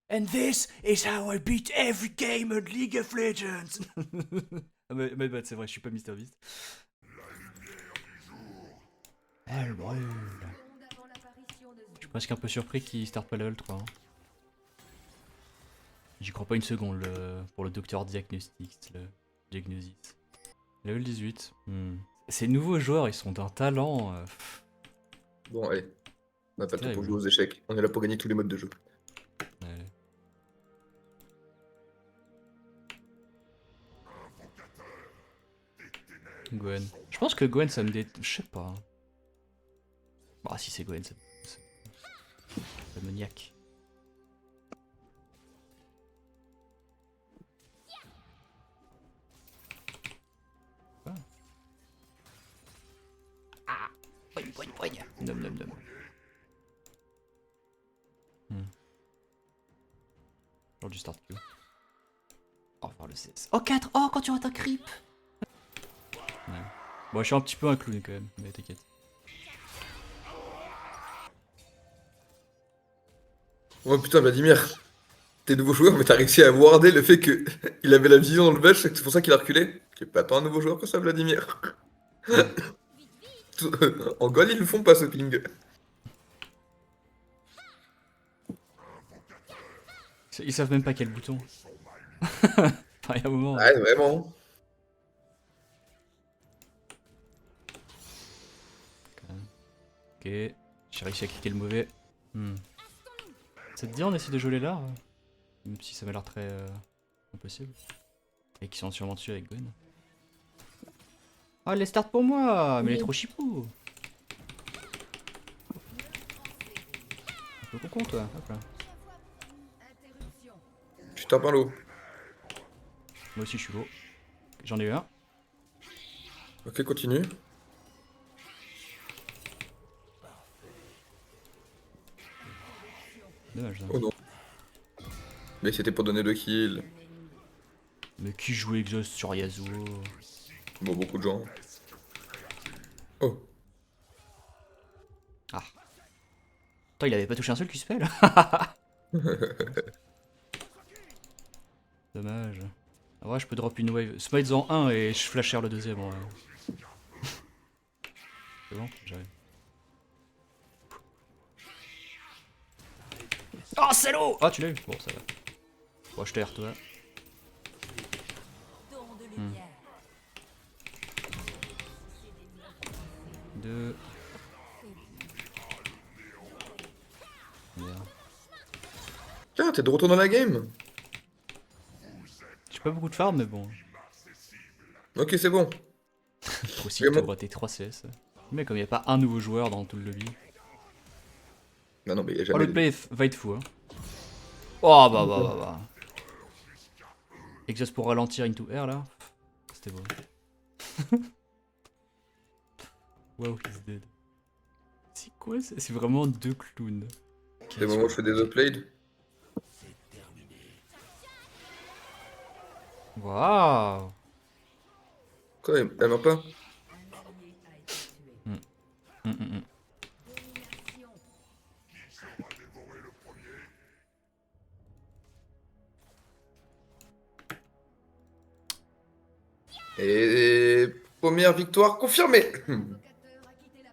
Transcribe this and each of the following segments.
And this is how I beat every game on League of Legends. Ah mais bah, c'est vrai, je suis pas MrBeast. Elle brûle. Je suis presque un peu surpris qu'il start pas level 3. Hein. J'y crois pas une seconde pour le docteur Diagnostic, le Diagnosis. Level 18. Ces nouveaux joueurs, ils sont d'un talent. Bon, allez. On n'a pas le temps pour Terrible. jouer aux échecs. On est là pour gagner tous les modes de jeu. Ouais. Gwen. Je pense que Gwen, ça me dé... Je sais pas. Bah si c'est Gwen, c'est maniaque. Ah, poigne, poigne, poigne. Nom, nom, nom. Genre du start Q. Oh, faire le CS. Oh, 4. Oh, quand tu rates un creep. Ouais. Bon, je suis un petit peu un clown quand même, mais t'inquiète. Oh putain, Vladimir. T'es nouveau joueur, mais t'as réussi à warder le fait qu'il avait la vision dans le bush, c'est pour ça qu'il a reculé. Tu pas tant un nouveau joueur que ça, Vladimir. En goal, ils le font pas ce ping. Ils savent même pas quel bouton. Enfin, il y a un moment. Ouais, vraiment. Ok. J'ai réussi à cliquer le mauvais. Ça te dit, on essaie de jouer les lards? Même si ça m'a l'air très impossible. Et qui sont sûrement dessus avec Gwen. Ah, les starts pour moi. Mais il est trop chipou. Un peu con toi. Hop là. Tu tapes un lot. Moi aussi je suis beau. J'en ai eu un. Ok, continue. Dommage ça. Oh non. Mais c'était pour donner 2 kills. Mais qui joue Exhaust sur Yasuo? Bon, beaucoup de gens. Oh. Ah. Attends, il avait pas touché un seul Q-spell. Dommage. Ah ouais, je peux drop une wave. Smites en 1 et je flasher le deuxième. Ouais. C'est bon, j'arrive. Oh, salaud! Ah, tu l'as eu? Bon, ça va. Bon, je t'ai toi. Deux. Merde. Tiens, t'es de retour dans la game. J'ai pas beaucoup de farm, mais bon. Ok, c'est bon. Trop si Vraiment. t'as raté 3 CS. Mais comme il n'y a pas un nouveau joueur dans tout le lobby. Non, non, mais il y a Oh, jamais le de... play va être fou, hein. Oh, bah. Exhaust pour ralentir into air là. C'était beau. Wow, he's dead. C'est quoi ça? C'est vraiment deux clowns. Des moments où je fais des upplays. Waouh! Quoi, elle meurt pas? Hum, hum, hum. Et première victoire confirmée.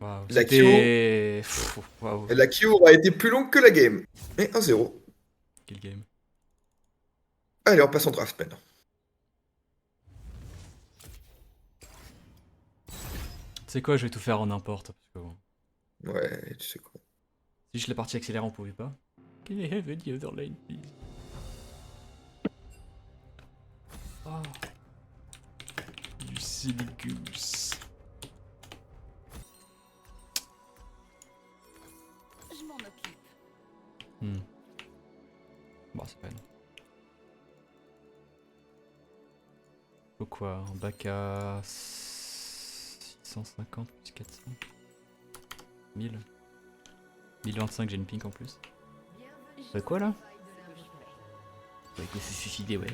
Waouh, La Q, c'était. Waouh, la Q aura été plus longue que la game. Mais 1-0. quel game. Allez, on passe en draft maintenant. Tu sais quoi, je vais tout faire en n'importe. Parce que bon. Ouais, tu sais quoi. Si je la partie accélérée, on pouvait pas. Can I have any other lane, please? Oh. Du silly goose. Je m'en occupe. Bon, c'est pas une. Faut quoi? Un bac à 650 plus 400. 1000. 1025, j'ai une pink en plus. Quoi là? Ouais, il s'est suicidé, ouais.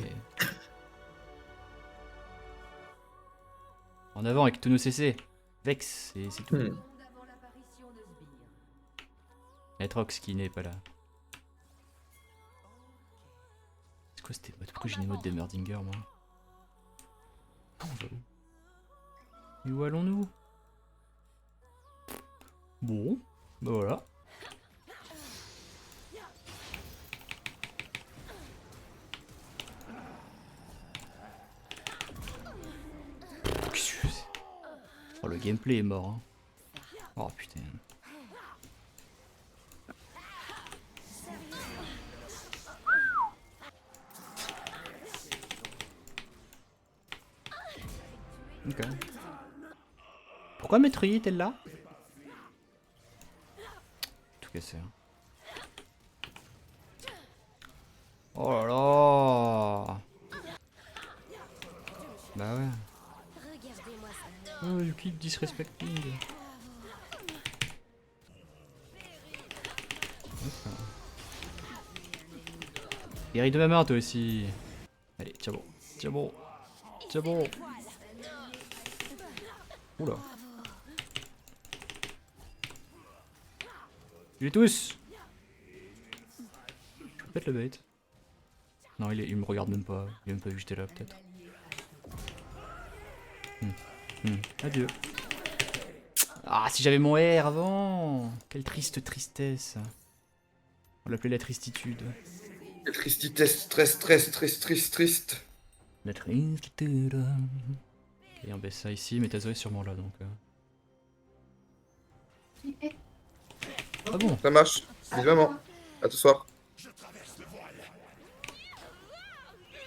En avant avec tous nos CC. Vex, c'est tout. Etrox qui n'est pas là. quoi c'était? Pourquoi j'ai une emote d'Emerdinger moi? Non, j'avoue. Et où allons-nous? Bon, bah voilà. Qu'est-ce que c'est? Oh, le gameplay est mort. Hein. Oh putain. Ok. Pourquoi Metroid est là? Tout cassé. Hein. Oh là là. Bah ouais. Oh, you keep disrespecting. Guéris de ma main toi aussi. Allez, tiens bon. Tiens bon. Tiens bon. Oula. Tuez tous. Je peux peut-être le bait. Non, il me regarde même pas. Il a même pas vu que j'étais là peut-être. Adieu. Ah, si j'avais mon R avant. Quelle triste tristesse. On l'appelait la tristitude. Quelle tristesse, triste. La tristitude. Ok, on baisse ça ici, mais Tazo est sûrement là donc. Ah bon? Ça marche. Bisous maman. À ce soir.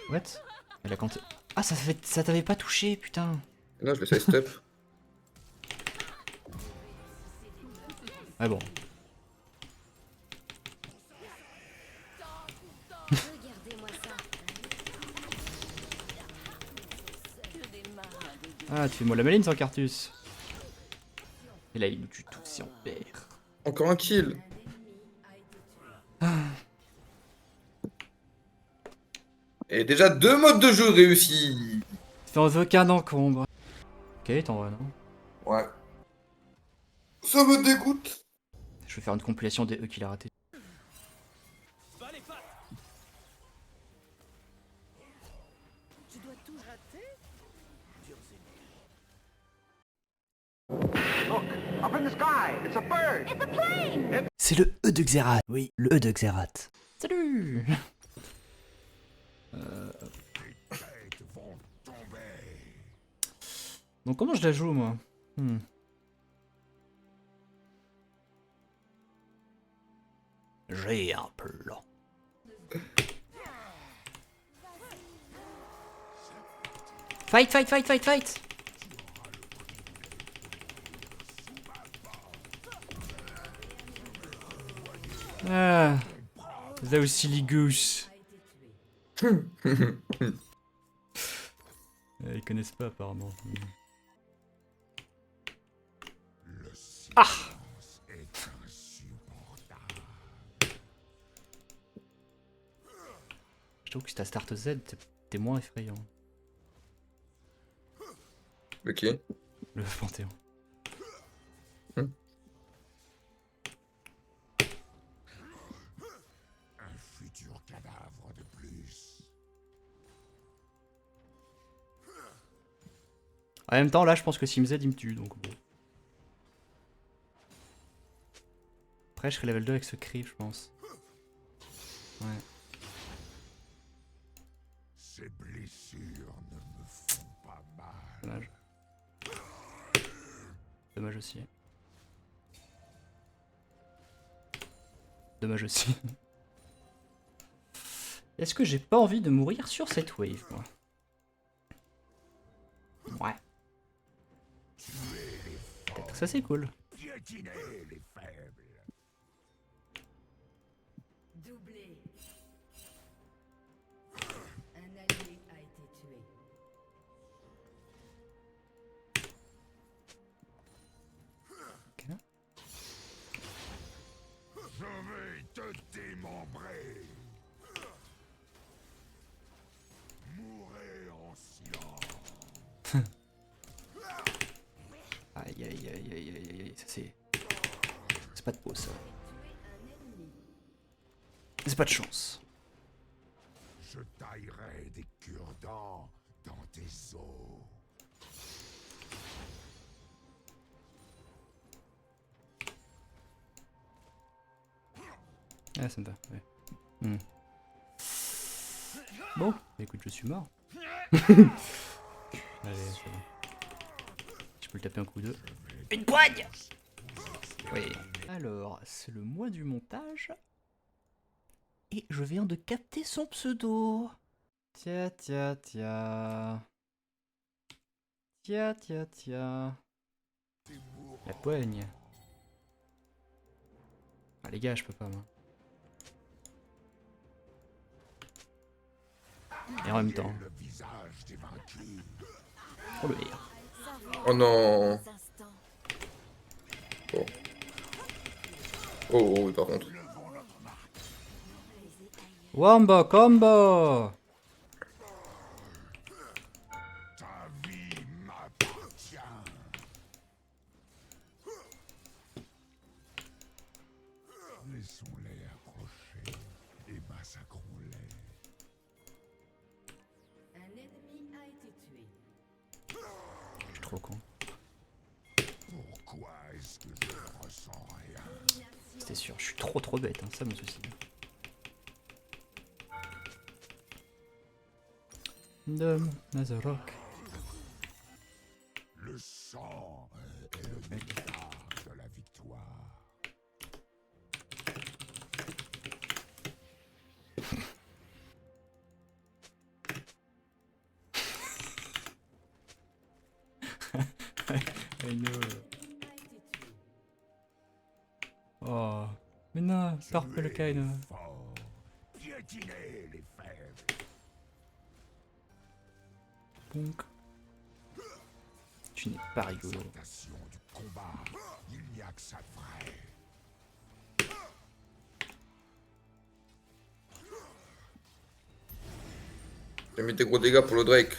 What? Elle a compté. Ah, ça t'avait pas touché, putain. Non, je vais side step. Ah bon. Ah, tu fais moi la maline sans Cartus. Et là, il nous tue tous si on perd. Encore un kill. Et déjà 2 modes de jeu réussis. Ça en veut qu'un encombre. Ok, t'en vois, non? Ouais. Ça me dégoûte. Je vais faire une compilation des E qu'il a raté. C'est le E de Xerath. Oui, le E de Xerath. Salut. Donc comment je la joue moi? J'ai un plan. Fight, fight, fight, fight, fight. Ah, those silly goose. Ils connaissent pas apparemment. Ah! Je trouve que si t'as Start Z, t'es moins effrayant. Ok. Le Panthéon. Cadavre de plus. En même temps, là, je pense que Sim Z il me tue donc bon. Après, je serai level 2 avec ce creep, je pense. Ouais. Ces blessures ne me font pas mal. Dommage. Dommage aussi. Dommage aussi. Est-ce que j'ai pas envie de mourir sur cette wave, moi? Ouais. Peut-être ça c'est cool. Piétiner les faibles. Doublé. Un allié a été tué. Ok. Je vais te démembrer. Mourez en silence. Aïe aïe aïe aïe aïe aïe, ça c'est... C'est pas de peau ça. C'est pas de chance. Je taillerai des cure-dents dans tes os. Ah, ça me va, ouais. Hmm. Bon, écoute, je suis mort. Allez, c'est bon. Je peux le taper un coup de... Une poigne. Oui. Alors, c'est le mois du montage. Et je viens de capter son pseudo. Tiens, tiens, tiens. Tiens, tiens, tiens. La poigne. Ah les gars, je peux pas moi. Et en même temps. Le visage des vaincus. Oh le rire. Oh non. Bon. Oh, oui, par contre. Wombo combo. Ta vie m'appartient. Laissons-les approcher et massacrons-les. Un ennemi a été tué. Je suis trop con. Pourquoi est-ce que je ne ressens rien? C'était sûr, je suis trop bête, hein, ça mon souci. De Nazarok. Le sang est le nectar de la victoire. I know. A été tué. Oh. Mais non, Purple Kain. Fort, piétinez les faibles. Ponk. Tu n'es pas rigolo. L'exaltation du combat, il n'y a que ça de vrai. J'ai mis des gros dégâts pour le Drake.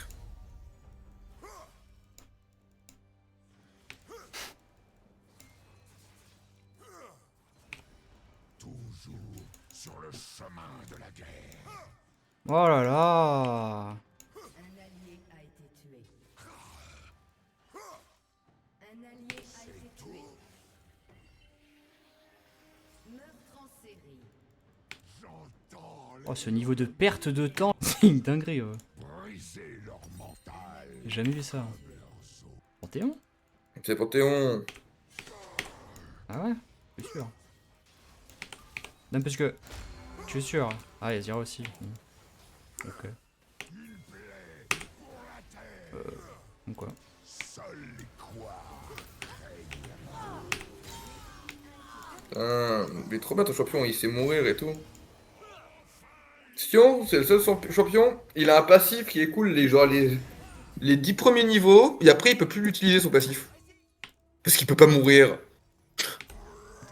Toujours sur le chemin de la guerre. Oh là là. Un allié a été tué. Un allié a été tué. Meurtre en série. J'entends Oh, ce niveau de perte de temps, c'est une dinguerie. Ouais. briser leur mental, J'ai jamais vu ça. leurs os. Panthéon? C'est Panthéon. Ah ouais? Je suis sûr. Non, parce que. Tu es sûr? Ah, il y a Zira aussi. Ok. Donc quoi? Seuls les quoi Putain, il est trop bien ton champion, il sait mourir et tout. Sion, c'est le seul champion, il a un passif qui est cool, les 10 premiers niveaux, et après il peut plus l'utiliser son passif. Parce qu'il peut pas mourir.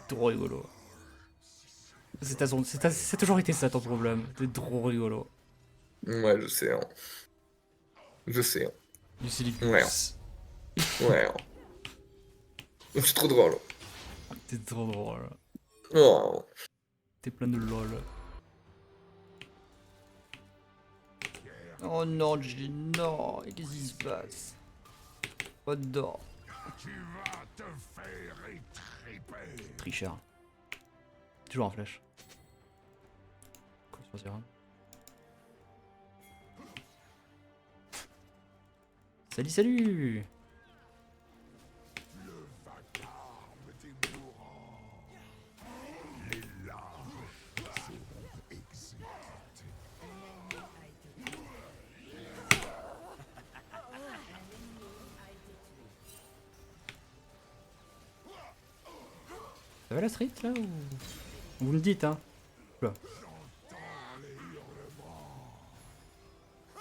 Trop rigolo. C'est toujours été ça ton problème. C'est trop rigolo. Ouais, je sais, hein. Je sais, hein. Du silicus. Ouais. Ouais. Hein. C'est trop drôle. T'es trop drôle. Oh. T'es plein de lol. Oh non, non, qu'est-ce qui se passe? Pas dedans. tu vas te faire étriper. Tricheur. Toujours en flèche. Quoi, sur Zira? Salut, salut! Le vacarme des mourants. Les lâches seront exécutés. A été tué. Ça va la street là ou. Vous me dites, hein? Oula.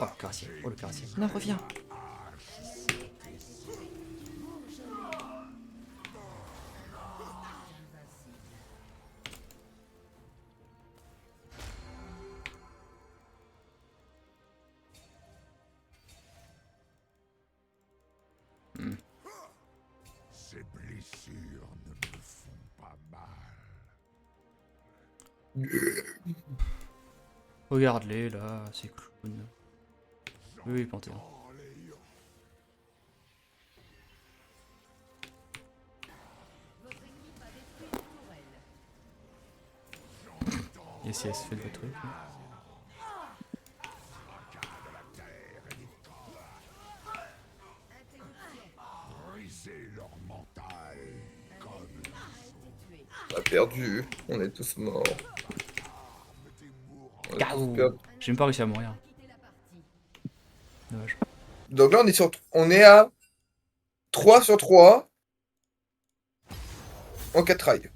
Oh le caressier, oh le caressier. Non, reviens! Ces blessures ne me font pas mal. Regarde-les là, c'est clown. Oui, Panthéon. Votre équipe a détruit une tourelle. Yes, yes, faites votre truc. Briser leur mental comme Tué. On a perdu. On est tous morts. On a tous Gaou. perdu. J'ai même pas réussi à mourir. Quittez la partie. Dommage. Donc là, on est à 3 sur 3 en 4 rails.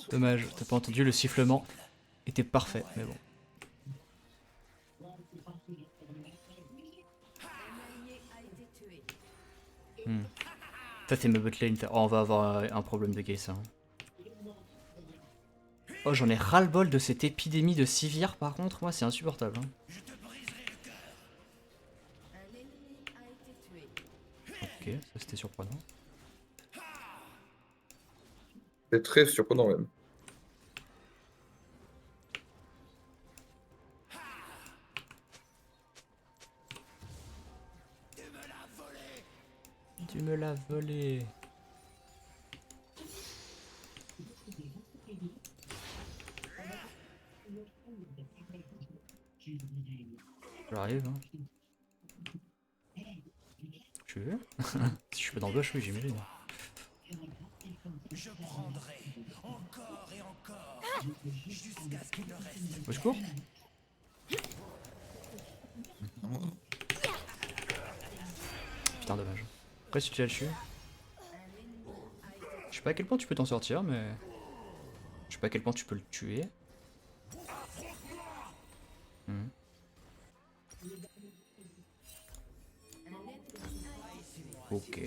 Dommage, t'as pas entendu le sifflement. Était parfait, mais bon. Un allié a été tué. Toi t'es ma botlane, oh, on va avoir un problème de case. Hein. Oh j'en ai ras-le-bol de cette épidémie de Sivir par contre, moi c'est insupportable. Hein. Un ennemi a été tué. Ok, ça c'était surprenant. C'est très surprenant même. Tu me l'as volé. J'arrive. Hein. Tu veux? Si je peux dans le bush, oui, j'imagine. Je prendrai encore et encore jusqu'à ce qu'il ne reste. Au secours? Putain, dommage. Après, si tu la tues. Je sais pas à quel point tu peux t'en sortir, mais. Je sais pas à quel point tu peux le tuer. Ok.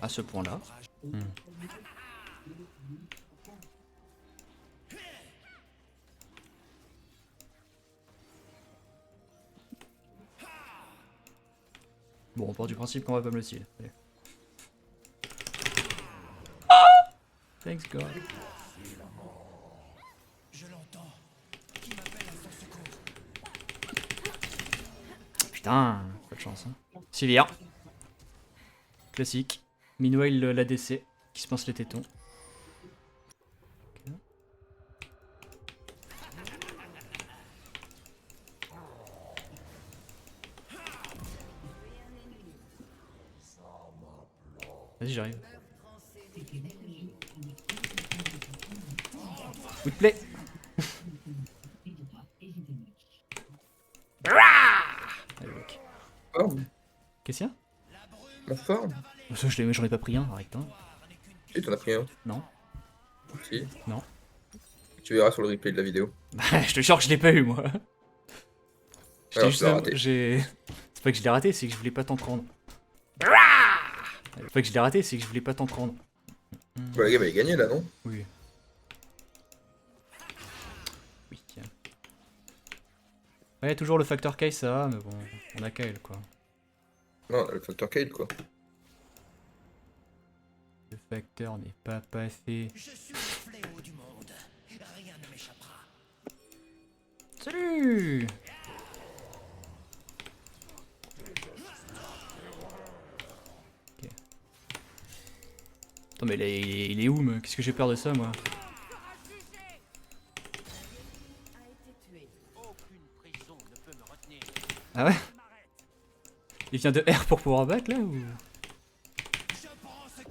À ce point-là. Bon, on part du principe qu'on va pas me le steal. Allez. Thanks God. Je l'entends. Qui m'appelle à son secours. Putain, pas de chance. Hein. Sivir. Classique. Meanwhile, l'ADC qui se pince les tétons. Okay. Vas-y, j'arrive. Good play. Allez, mec. Forme. Qu'est-ce qu'il y a? Ma forme. Ça, j'en ai pas pris un, arrête. Hein. Si, t'en as pris un. Non. Si. Non. Tu verras sur le replay de la vidéo. Je te jure que je l'ai pas eu, moi. Alors, tu l'as raté. C'est pas que je l'ai raté, c'est que je voulais pas t'en prendre. C'est pas que je l'ai raté, c'est que je voulais pas t'en prendre. Bah, la game elle est gagnée là, non? Oui. Oui. Ouais, toujours le facteur Kai, ça va, mais bon, on a Kyle quoi. Non, le facteur Kale quoi. Le facteur n'est pas passé. Je suis le fléau du monde. Rien ne m'échappera. Salut! Ok. Attends, mais il est où, moi? Qu'est-ce que j'ai peur de ça, moi? A été tué. Ah ouais? Il vient de R pour pouvoir battre, là, ou? En série.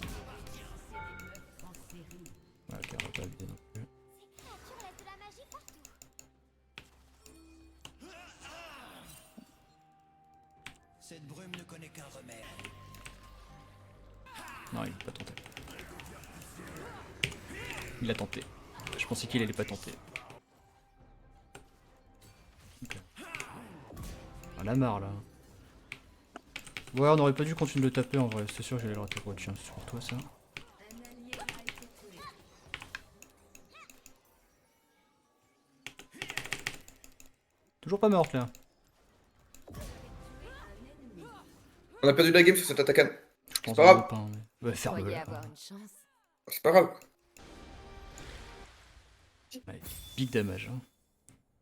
Ouais, ok, on va pas abuser non plus. Cette brume ne connaît qu'un remède. Non, il l'a pas tenté. Il l'a tenté. Je pensais qu'il allait pas tenter. Ok. On a marre là. Ouais, on aurait pas dû continuer de le taper en vrai. C'est sûr que j'allais le rater pour le chien. C'est pour toi ça. Un allié a été tué. Toujours pas morte là. On a perdu la game sur cette attaque. Je pense pas grave. vraiment pas. Mais... Ouais, Croyez ferme-le. avoir une chance. C'est pas grave. Ouais, big damage. Hein.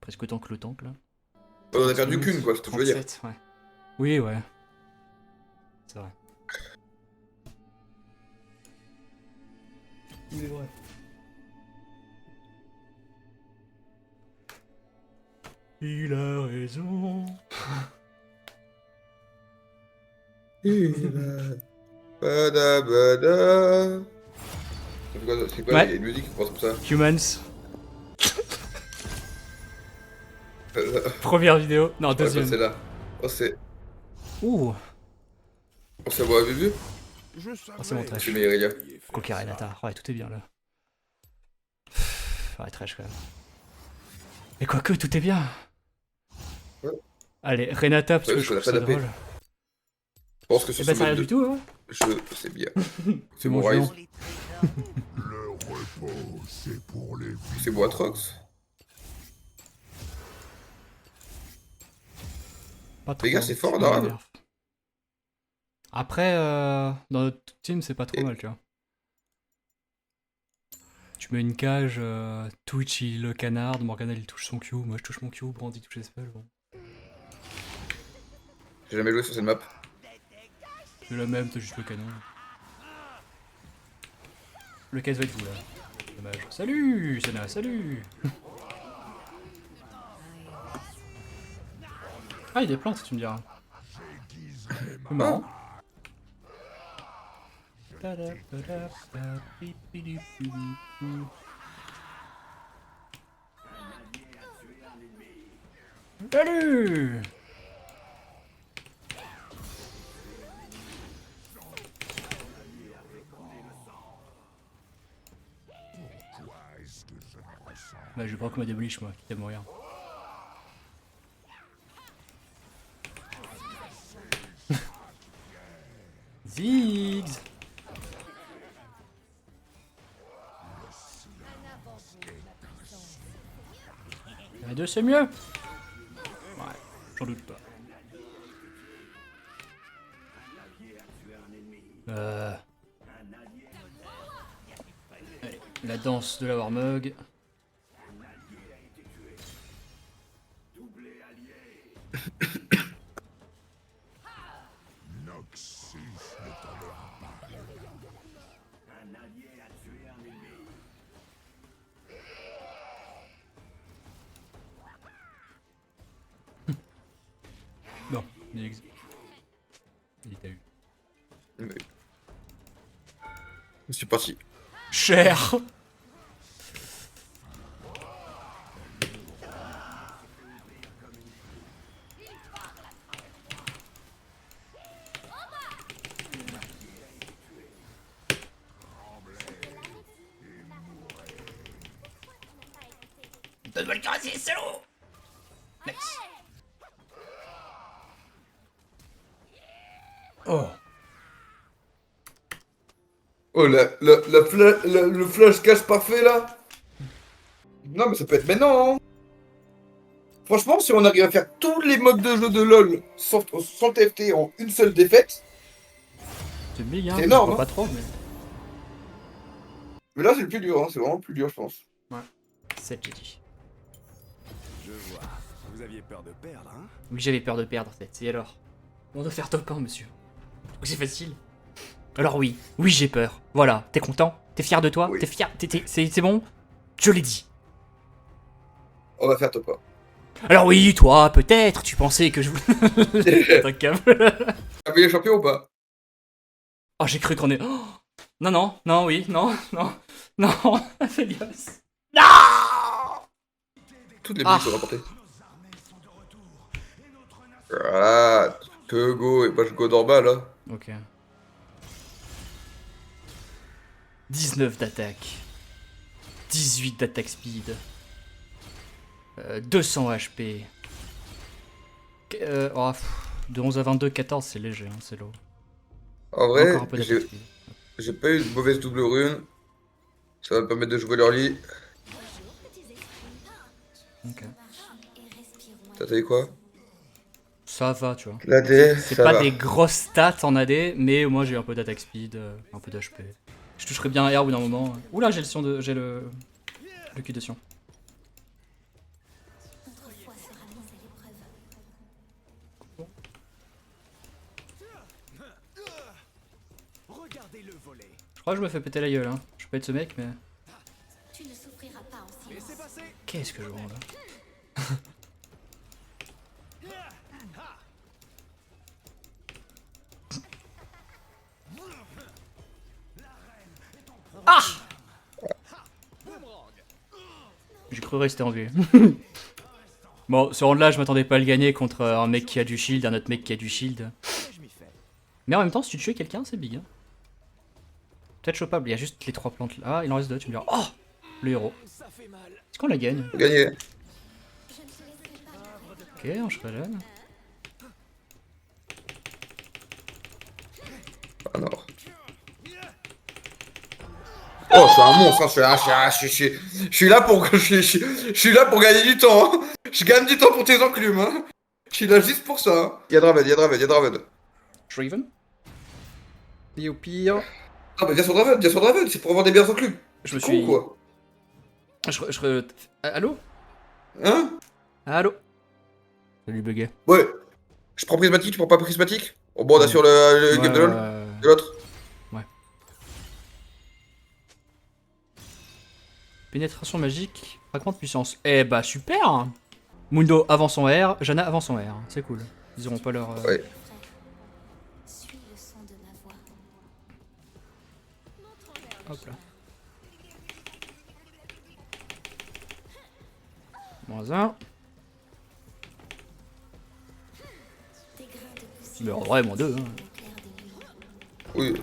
Presque autant que le tank là. On a perdu qu'une, quoi, c'est ce que je veux dire. 37, ouais. Oui, ouais. C'est vrai. Il est vrai. Il a raison. Bada bada. C'est quoi Ouais. il y a une musique qui commence comme ça? Humans. Ouais, Première vidéo. Non, c'est deuxième. là. Oh, c'est. Ouh. Oh, c'est moi, vu. Je Oh, c'est mon savais trash. C'est meilleur, les gars. Coca Renata. Ouais, tout est bien là. Ouais, trash quand même. Mais quoique, tout est bien. Ouais. Allez, Renata, parce Ouais, que parce je qu'on trouve a ça pas tapé. drôle. Je pense que Eh sur ben, ce ça a rien mode du tout, hein. je sais bien. C'est mon mon Rise. géant. Le repos, c'est pour les C'est mon Atrox. Pas trop. Les gars, c'est fort, pas Narav. nerf. Après, dans notre team, c'est pas trop mal, tu vois. Tu mets une cage, Twitch il le canard, Morgana il touche son Q, moi je touche mon Q, Brandy touche les spells, bon. J'ai jamais joué sur cette map. C'est la même, t'as juste le canon. Lequel va être vous là? Dommage. Salut Senna, salut. Ah, il y a des plantes, tu me diras. C'est marrant. Salut. Bah, je vais pas comme des bleach moi, quitte à mourir. Ziggs. La 2 c'est mieux. Ouais, j'en doute pas. Allez, la danse de la Warmog. Noxus ne tolère pas. Non, il t'a eu. Je suis parti. Cher. Donne-moi le casier, salaud. Nice. Oh. Oh, le flash cache parfait là. Non, mais ça peut être maintenant. Hein. Franchement, si on arrive à faire tous les modes de jeu de LoL sans TFT en une seule défaite, C'est big, hein. C'est énorme, Je vois hein. pas trop, mais. mais là c'est le plus dur, hein. C'est vraiment le plus dur, je pense. 7, j'ai dit. Je vois. Vous aviez peur de perdre, hein? Oui, j'avais peur de perdre, en fait. Et alors? On doit faire top 1, monsieur. Donc c'est facile. Alors oui, oui j'ai peur. Voilà, t'es content? T'es fier de toi? Oui. T'es fier? C'est bon? Je l'ai dit. On va faire top 1. Alors oui, toi, peut-être, tu pensais que je voulais... T'as câble. T'as payé champion ou pas? Oh, j'ai cru qu'on est... Oh non, non, non, oui, non, non, non, Félios. Non. Toutes les Ah. billes sont rapportées. Ah, tu peux go et pas je go normal là. Ok. 19 d'attaque. 18 d'attaque speed. 200 HP. De 11 à 22, 14, c'est léger, hein, c'est low. En vrai, Encore un peu d'attaque speed. j'ai pas eu de mauvaise double rune. Ça va me permettre de jouer leur lit. Ok. T'as dit quoi? Ça va, tu vois. L'AD, C'est ça pas va. des grosses stats en AD, mais moi j'ai un peu d'attaque speed, un peu d'HP. Je toucherai bien un R au bout d'un moment. Oula, j'ai le Sion de. J'ai le cul de Sion. Regardez-le voler. Je crois que je me fais péter la gueule, hein. Je peux être ce mec, mais. Tu ne souffriras pas en silence. Laissez passer. Qu'est-ce que je rends là? Ah! J'ai cru rester en vie. Bon, ce round là, je m'attendais pas à le gagner contre un mec qui a du shield, un autre mec qui a du shield. Je m'y fais. Mais en même temps, si tu tuais quelqu'un, c'est big. Hein. Peut-être chopable, il y a juste les 3 plantes là. Ah, il en reste 2, tu me diras. Oh! Le héros. Ça fait mal. Est-ce qu'on la gagne? Gagné. Ok, on jeune. Ah non. Oh, je suis un monstre, hein. Je suis là pour je suis là pour gagner du temps. Hein. Je gagne du temps pour tes enclumes. Hein. Je suis là juste pour ça. Hein. Y'a Draven, y'a Draven, y'a Draven. Shriven? Et au pire. Ah bah viens sur Draven, c'est pour avoir des bières enclumes. Je me Con, suis. quoi. Allô? Hein? Allô? Salut bugger. Ouais. Je prends prismatique, tu prends pas prismatique? Oh bon, on assure le game de LoL. De l'autre. Ouais. Pénétration magique, fragment de puissance. Eh bah super! Mundo avant son R, Jana avant son R. C'est cool. Ils auront pas leur. Ouais. Suis le son de ma voix. Hop là. -1. Tes grains de poussière. Mais en vrai, -2. Hein. Au clair des nuits. Oui.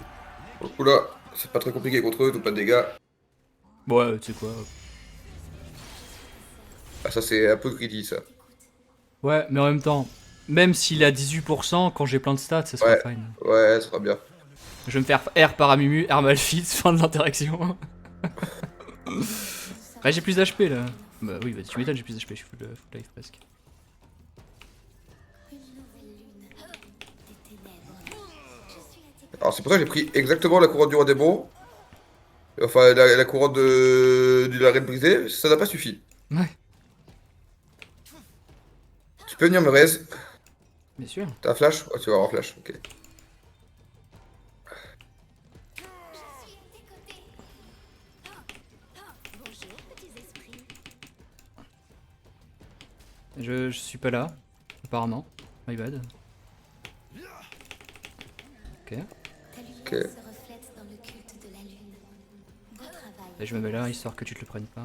Pour le coup là, c'est pas très compliqué contre eux, tout pas de dégâts. Ouais, tu sais quoi. Ah ça c'est un peu greedy ça. Ouais, mais en même temps, même s'il a 18%, quand j'ai plein de stats, ça sera Ouais. fine. Ouais, ça sera bien. Je vais me faire R par Amumu, R Malphite, fin de l'interaction. Ouais, j'ai plus d'HP là. Bah oui, bah, tu m'étonnes, j'ai plus d'HP, je suis full life presque. Une nouvelle lune. Des ténèbres. Je suis à tes Alors c'est pour ça que j'ai pris exactement la couronne du roi démon. Enfin la couronne de la reine brisée, ça n'a pas suffi. Ouais, Tu peux venir me raise. bien sûr. T'as un flash? Ouais, tu vas avoir un flash, ok. Bonjour, petits esprits. Je suis pas là, apparemment. My bad. Ok. Ta lumière Ok. se reflète dans le culte de la lune. Beau travail. Et je me mets là, histoire que tu te le prennes pas.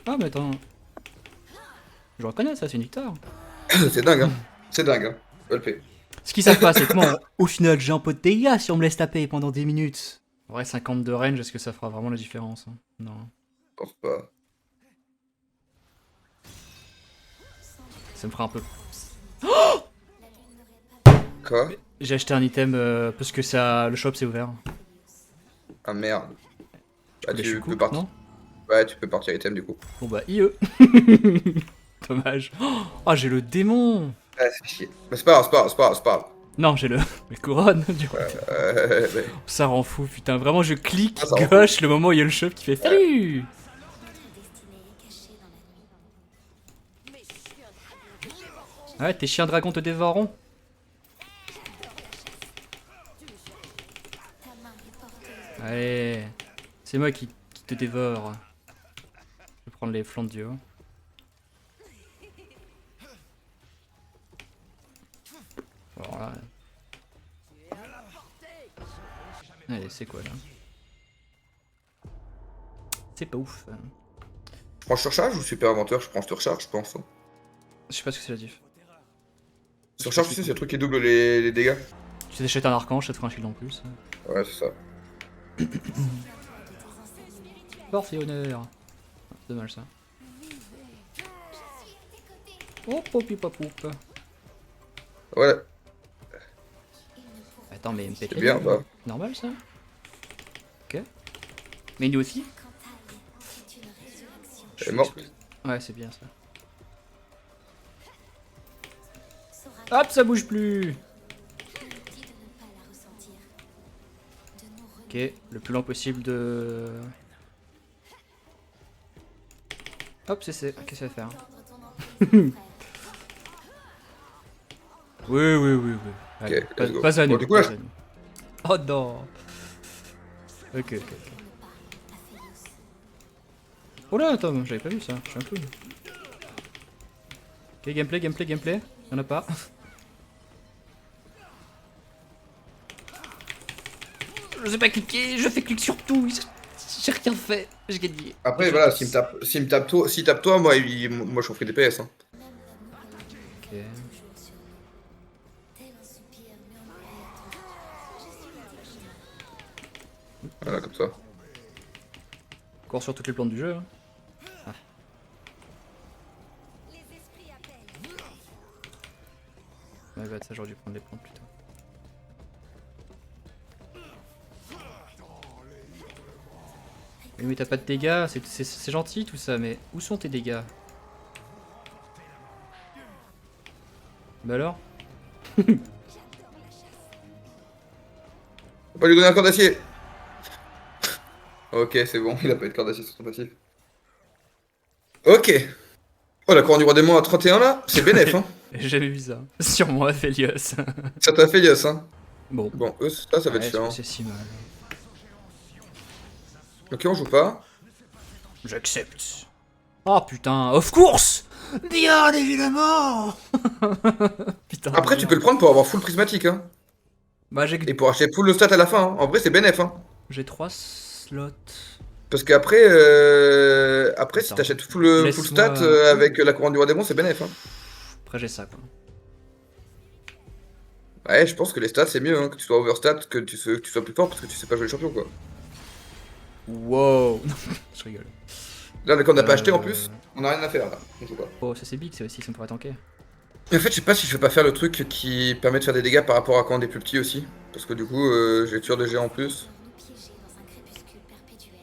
Ah, mais attends. Je reconnais ça, c'est une victoire. C'est dingue, hein. C'est dingue, hein. LP. Ce qu'ils savent pas, c'est que moi, au final, j'ai un peu de dégâts si on me laisse taper pendant 10 minutes. En vrai, 52 range, est-ce que ça fera vraiment la différence? Hein? Non. Je pense pas. Ça me fera un peu. Quoi? J'ai acheté un item parce que ça, le shop c'est ouvert. Ah merde. Bah Je tu suis peux cool, partir. non? Ouais, tu peux partir item du coup. Bon bah, IE. Dommage. Oh, j'ai le démon. Ah, c'est chier. Mais c'est pas grave, c'est pas grave, c'est pas grave, c'est pas grave. Non, j'ai le couronne. Du coup. Mais- Ça rend fou, putain. Vraiment, je clique Ah, ça rend gauche le moment où il y a le shop qui fait salut. Notre destinée est cachée dans la nuit. Ouais, tes chiens dragons te dévoreront. Ta main est porteuse de Allez, c'est moi qui te dévore. Je vais prendre les flancs de Dieu. Alors là. Allez, c'est quoi là? C'est pas ouf. Je prends surcharge ou super inventeur? Je prends surcharge, je pense. Hein. Je sais pas ce que c'est la diff. Surcharge, tu sais, c'est le truc qui double les dégâts. Tu t'achètes un archange, ça te fera un shield en plus. Ouais, c'est ça. Force et honneur. C'est dommage ça. Oh, popi papoup. Ouais, Attends, mais MP. c'est bien, bah. Normal ça? Ok. Mais nous aussi? Cantal. C'est une résurrection. Elle est morte. Ouais, c'est bien ça. Hop, ça bouge plus. Je me dis de ne pas la ressentir. De nous Ok, le plus lent possible de... Hop, c'est. Qu'est-ce que ça va faire? retendre ton emprise, mon frère. Oui, oui, oui, oui. Allez, Ok, let's go. pas à nous. Bon, du coup, là, pas à nous. Oh non. Ok, ok, ok. Oh là, attends, j'avais pas vu ça, je suis un clown. Ok, gameplay. Y'en a pas. Je sais pas cliquer, je fais clic sur tout. J'ai rien fait, j'ai gagné. Après, voilà, s'il me tape toi, moi, moi je ferai des PS. Hein. Ok. Tel un soupir murmuré à ton oreille. Je suis notre chemin. Voilà, comme ça. Cours sur toutes les plantes du jeu. Hein. Les esprits appellent. Ouais, bah ça j'aurais dû prendre les plantes plutôt. Oui, mais t'as pas de dégâts, c'est gentil tout ça, mais où sont tes dégâts? Bah alors? Faut pas lui donner un corps d'acier. Ok, c'est bon, il a pas eu de corps d'acier sur son passif. Ok. Oh, la couronne du roi démon à 31 là, c'est bénéf, hein. J'ai jamais vu ça. Sur moi, Aphelios. Ça t'a fait yes, hein. Bon. Bon, eux, ça va Ouais, être est-ce que chiant. c'est si mal? Ok, on joue pas. J'accepte. Oh putain, of course! Bien évidemment! Putain. Après, tu peux le prendre pour avoir full prismatique, hein. Bah Et pour acheter full le stat à la fin, hein. En vrai, c'est bénéf, hein. j'ai 3 slots. Parce qu'après, après, si Attends. t'achètes full Laisse-moi- stat avec la couronne du roi démon, c'est bénéf, hein. Après j'ai ça quoi. Ouais, je pense que les stats, c'est mieux, hein. Que tu sois overstat, que tu sois plus fort parce que tu sais pas jouer le champion, quoi. Wow! Je rigole. Là, quand on n'a pas acheté en Euh, plus, on a rien à faire, là. On joue pas. Oh, ça c'est big, ça aussi, ça me pourrait tanker. Et en fait, je sais pas si je vais pas faire le truc qui permet de faire des dégâts par rapport à quand on est plus petit aussi. Parce que du coup, j'ai tueur de géant en plus. Nous piéger dans un crépuscule perpétuel.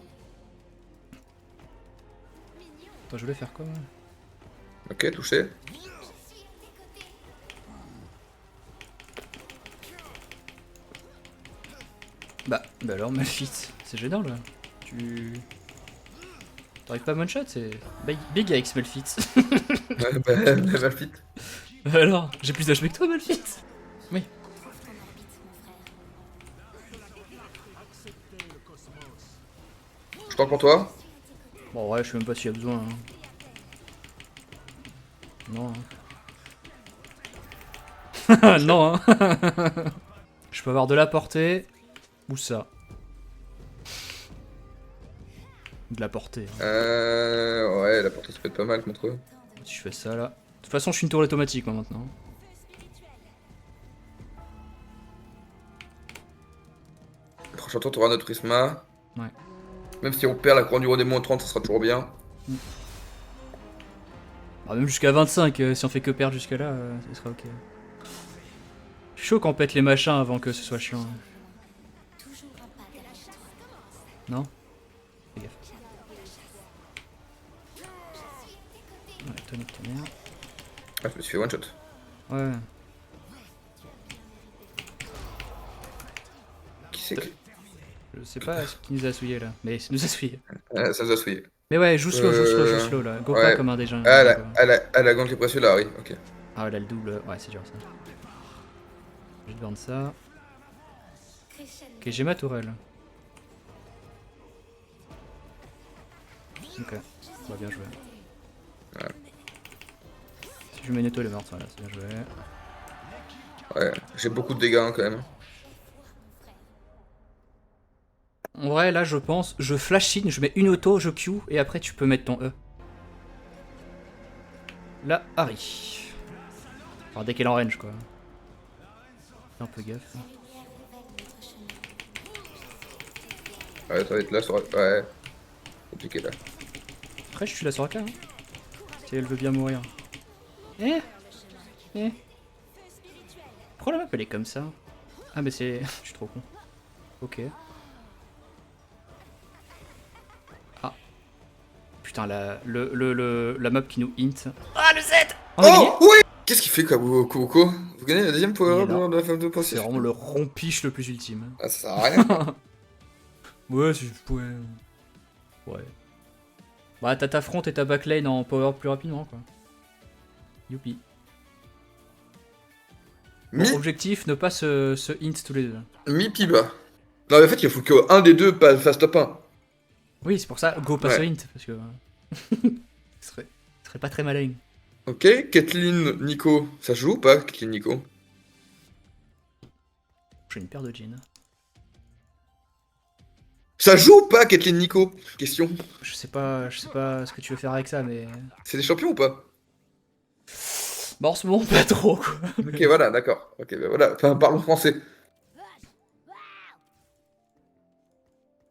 Attends, je voulais faire quoi moi? Ok, touché. Bah alors, Malphite, c'est gênant là. Tu. T'arrives pas à one shot, c'est. Big Yikes, Malphite. Ouais, bah, Malphite. Alors, j'ai plus d'HP que toi, Malphite. Oui. Trouve ton orbite, mon frère. Je t'en pour toi. Bon, ouais, je sais même pas s'il y a besoin. Hein. Non. Hein. Non, hein. Je peux avoir de la portée. Ou ça. De la portée. Hein. Ouais, la portée ça peut être pas mal contre eux. Si je fais ça là. De toute façon, je suis une tour automatique moi maintenant. Prochain tour, t'auras notre prisma. Ouais. Même si on perd la couronne du roi démon en 30, ça sera toujours bien. Bah, même jusqu'à 25, si on fait que perdre jusque là, ce sera ok. Je suis chaud qu'on pète les machins avant que ce soit chiant. Toujours un pas derrière toi. Non? Fais gaffe. Ouais, tonique ta mère. Ah, je me suis fait one shot. Ouais. Qui c'est que. Je sais pas ce qui nous a souillé là. Mais ça nous a souillé. Ça nous a souillé. Mais ouais, joue slow là. Go pas Ouais. comme un déjà. Ah, elle a gant les précieux là, oui, ok. Ah, là le double. Ouais, c'est dur ça. Je vais te vendre ça. Crescendo. Ok, j'ai ma tourelle. Ok, bah bien joué. Ouais. Si je mets Netto, elle est morte, voilà, c'est bien joué. Ouais, j'ai beaucoup de dégâts hein, quand même. En vrai, là, je pense, je flash in, je mets une auto, je Q, et après tu peux mettre ton E. Là, Harry. Enfin, dès qu'elle est en range, quoi. Fais un peu gaffe. Ouais, ça va être là sur. Ouais. Compliqué là. Après, je suis là sur AK, hein. Si elle veut bien mourir. Eh. Pourquoi la map elle est comme ça? Ah, mais c'est. Je suis trop con. Ok. Ah. Putain, la map qui nous hint. Ah, le Z! On a gagné? Oh oui. Qu'est-ce qu'il fait Kabuko? Vous gagnez la deuxième Il power est là. de la femme de C'est passif. vraiment le rompiche le plus ultime. Ah, ça sert à rien. Ouais, si je pouvais. Ouais. Bah, t'as ta front et ta backlane en power plus rapidement, quoi. Youpi. Bon, Mi, objectif, ne pas se hint tous les deux. mi Piba. Non, mais en fait, il faut qu'un des deux fasse top 1. Oui, c'est pour ça, go pas se Ouais. hint, parce que. Ce serait pas très malin. Ok, Kathleen, Nico. Ça se joue ou pas, Kathleen, Nico? J'ai une paire de jeans. Ça joue ou pas, Kathleen, Nico? Question. Je sais pas ce que tu veux faire avec ça, mais. C'est des champions ou pas? Bah, en ce moment, pas trop, quoi. Ok, voilà, d'accord. Ok, ben voilà. Enfin, parlons français.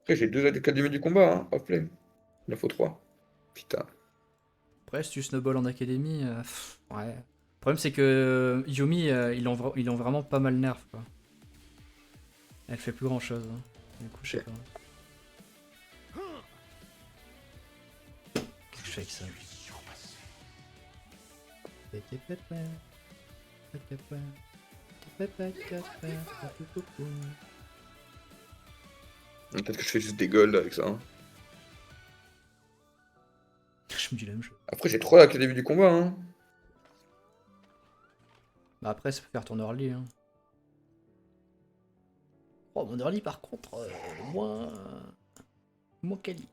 Après, j'ai 2 académies du combat, hein. Hop là. Il en faut 3. Putain. Après, si tu snowball en académie, ouais. Le problème, c'est que Yumi, ils ont vraiment pas mal nerf, quoi. Elle fait plus grand chose. Hein. Du coup, je sais Ok. pas. Qu'est-ce que je fais avec ça? Peut-être que je fais juste des golds avec ça, hein. Je me dis le même jeu. Après, j'ai 3 académies du combat, hein. Bah après, ça peut faire ton early. Hein. Oh, mon early, par contre, moins quali.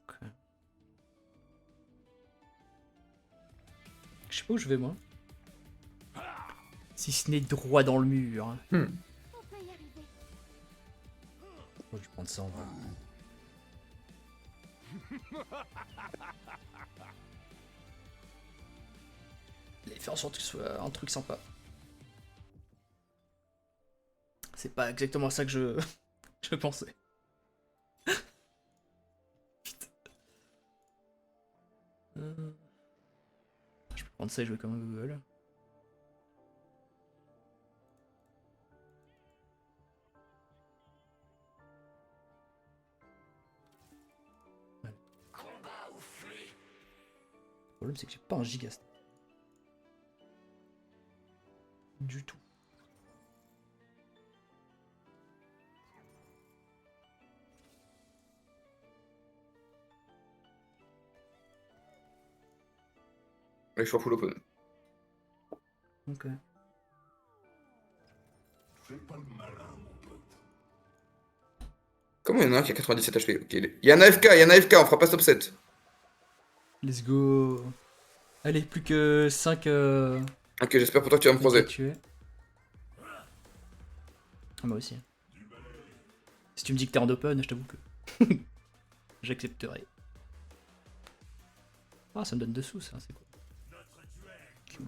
Ok. Je sais pas où je vais, moi. Si ce n'est droit dans le mur. Hein. Hmm. On peut y arriver. Oh, je vais prendre ça en vrai. Il faire en sorte que ce soit un truc sympa. C'est pas exactement ça que je, je pensais. Putain. Je peux prendre ça et jouer comme un Google. Le problème c'est que j'ai pas un gigaste. Du tout. Mais je suis en full open. Ok. Comment il y en a un qui a 97 HP? Ok, il y a un AFK, on fera pas stop 7. Let's go. Allez, plus que 5 Ok, j'espère pour toi que tu vas me croiser. tuer. Ah, moi aussi. Si tu me dis que t'es en open, je t'avoue que j'accepterai. Ah, ça me donne 2 sous, ça, c'est cool. Cool.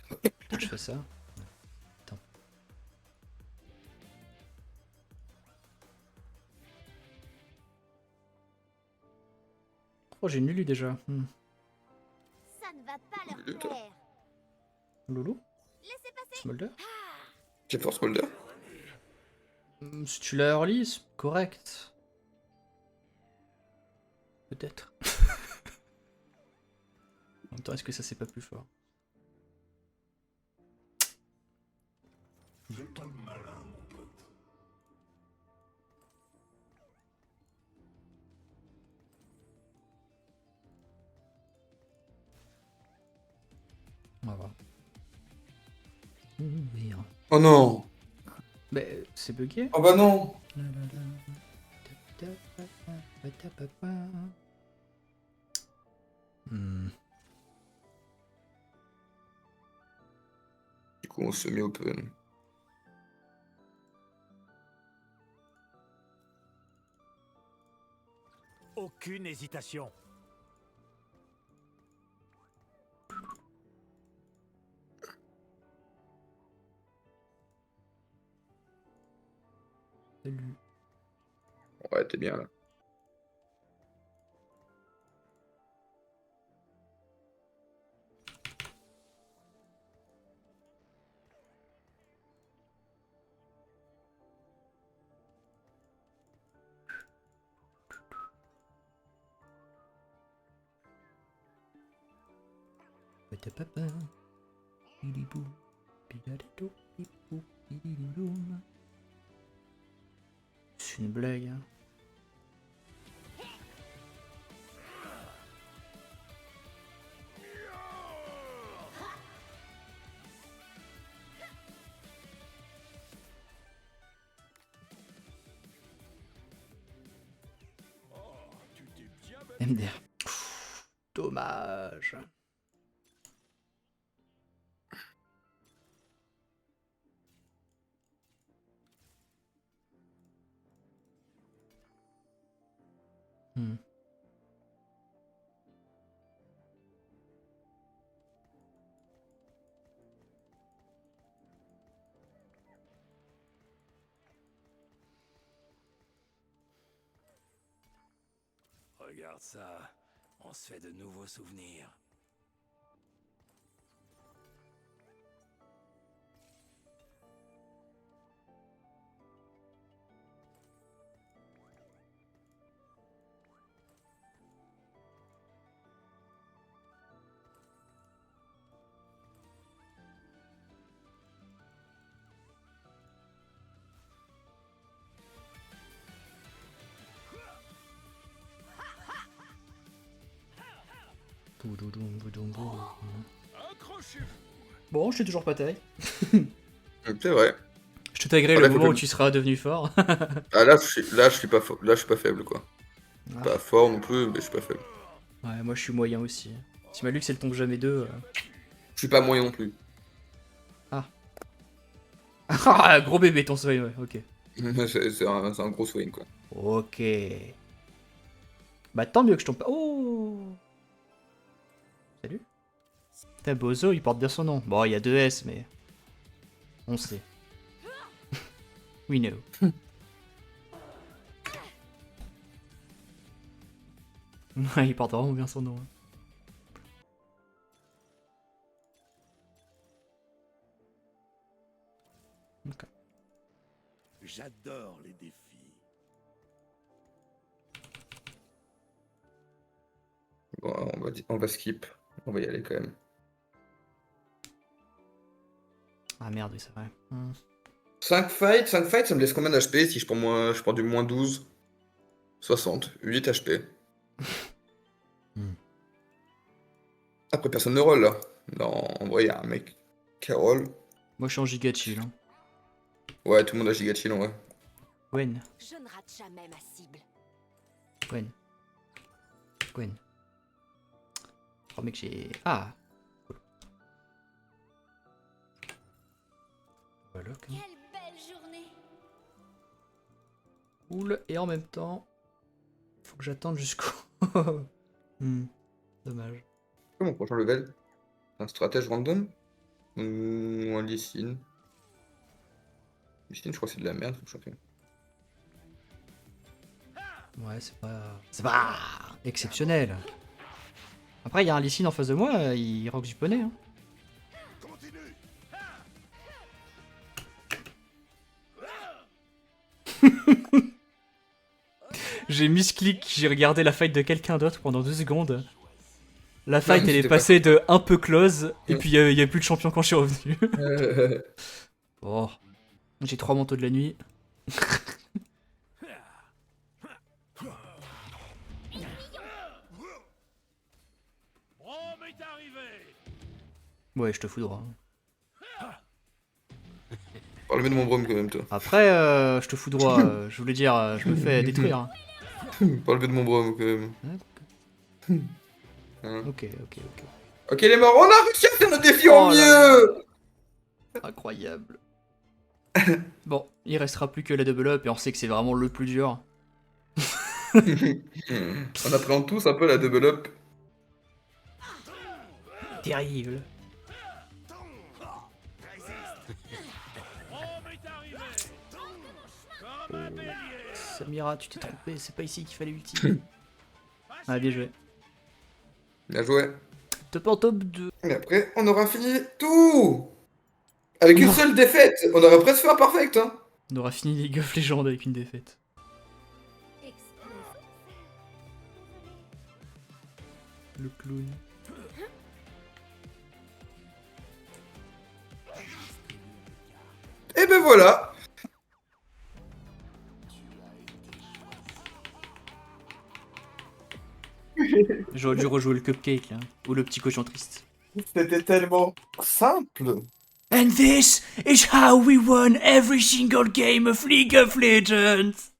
Peut-être que je fais ça. Attends. Oh, j'ai une Lulu déjà. Ça ne va pas leur plaire. Loulou? Laissez passer. Smolder? J'ai force Molder. Si tu l'as early, c'est correct. Peut-être. En même temps, est-ce que ça c'est pas plus fort? On va voir. Merde. Oh non. Mais c'est bugué. Oh bah non. Hmm. Du coup, on se met open. Aucune hésitation. Salut. Ouais, t'es bien là. Petit papa. Bidibou. Bidadidou, bidibou, bidididoum. C'est une blague. Hein. MDR. Pff, dommage. Hmm. Regarde ça, on se fait de nouveaux souvenirs. Boudoudou, boudoudou, boudoudou. Accrochez-vous. Bon, je suis toujours pas taille. C'est vrai. Je te taguerai Ah, le là, faut moment que- où tu seras devenu fort. Ah là, je suis pas là, je suis pas faible quoi. Ah. Pas fort non plus, mais je suis pas faible. Ouais, moi je suis moyen aussi. Si Malux elle tombe jamais 2. Je suis pas moyen non plus. Ah, gros bébé ton soin, ouais, ok. C'est un gros swing quoi. Ok. Bah tant mieux que je tombe pas. Oh. Salut. Putain, Bozo il porte bien son nom. Bon, il y a 2 S, mais. On sait. We know. Ouais, il porte vraiment bien son nom. Hein. Ok. J'adore les défis. Bon, on va skip. On va y aller quand même. Ah merde, oui, c'est vrai. 5 fights, ça me laisse combien d'HP si je prends du moins 12 60, 8 HP. Après, personne ne roll là. Non, en vrai, il y a un mec qui roll. Moi je suis en giga chill. Hein. Ouais, tout le monde a giga chill en vrai. Gwen, Je ne rate jamais ma cible. Gwen. Gwen. Oh mec, j'ai. Ah! Voilà. quand même. Quelle belle journée. Cool. Et en même temps, faut que j'attende jusqu'au. Dommage. C'est mon prochain level. Un stratège random ou un Lee Sin. Lee Sin, je crois que c'est de la merde comme champion. Ouais, c'est pas. C'est pas exceptionnel. Après, il y a un Lee Sin en face de moi, il rock du poney. Hein. Continue. J'ai misclick, j'ai regardé la fight de quelqu'un d'autre pendant 2 secondes. La fight, Non, elle est c'était pas- passée de un peu close, et Ouais. puis il y a plus de champion quand je suis revenu. Oh. J'ai 3 manteaux de la nuit. Rome est arrivé. Ouais, je te fous droit. Parle-moi de mon brome quand même, toi. Après, je te fous droit, je voulais dire, je me fais détruire. Hein. Parle-moi de mon brome quand même. Ouais, Hein. ok. Ok, les morts, on a réussi à faire notre défi Oh en là mieux. Incroyable. Bon, il restera plus que la double up, et on sait que c'est vraiment le plus dur. On appréhende tous un peu la double up. Terrible. Rome est arrivé. Comme un bélier. Samira, tu t'es trompé, c'est pas ici qu'il fallait ulti. Ah, bien joué. Bien joué. Top en top 2. Et après, on aura fini tout. Avec une seule défaite. On aurait presque fait un perfect, hein. On aura fini League of Legends avec une défaite. Explose. Le clown. ben voilà. J'aurais dû rejouer le cupcake là. Ou le petit cochon triste. C'était tellement simple. And this is how we won every single game of League of Legends.